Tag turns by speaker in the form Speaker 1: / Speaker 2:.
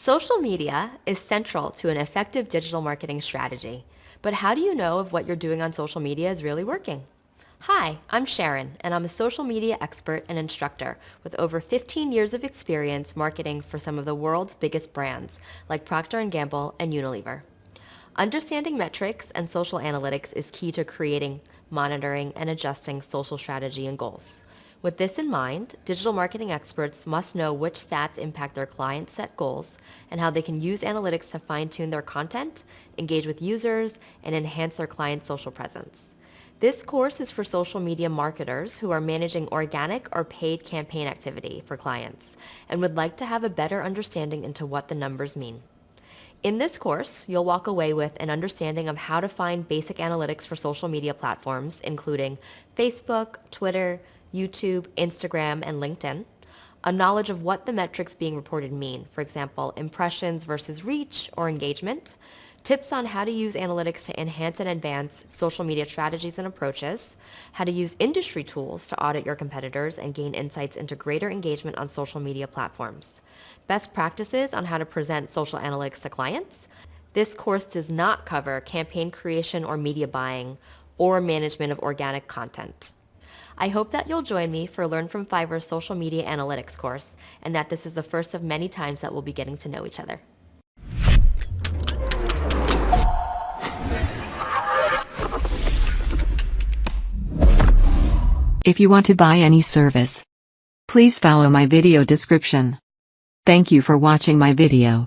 Speaker 1: Social media is central to an effective digital marketing strategy, but how do you know if what you're doing on social media is really working? Hi, I'm Sharon, and I'm a social media expert and instructor with over 15 years of experience marketing for some of the world's biggest brands like Procter & Gamble and Unilever. Understanding metrics and social analytics is key to creating, monitoring, and adjusting social strategy and goals. With this in mind, digital marketing experts must know which stats impact their clients' set goals and how they can use analytics to fine-tune their content, engage with users, and enhance their clients' social presence. This course is for social media marketers who are managing organic or paid campaign activity for clients and would like to have a better understanding into what the numbers mean. In this course, you'll walk away with an understanding of how to find basic analytics for social media platforms, including Facebook, Twitter, YouTube, Instagram, and LinkedIn, a knowledge of what the metrics being reported mean, for example, impressions versus reach or engagement, tips on how to use analytics to enhance and advance social media strategies and approaches, how to use industry tools to audit your competitors and gain insights into greater engagement on social media platforms, best practices on how to present social analytics to clients. This course does not cover campaign creation or media buying or management of organic content. I hope that you'll join me for Learn from Fiverr's Social Media Analytics course, and that this is the first of many times that we'll be getting to know each other.
Speaker 2: If you want to buy any service, please follow my video description. Thank you for watching my video.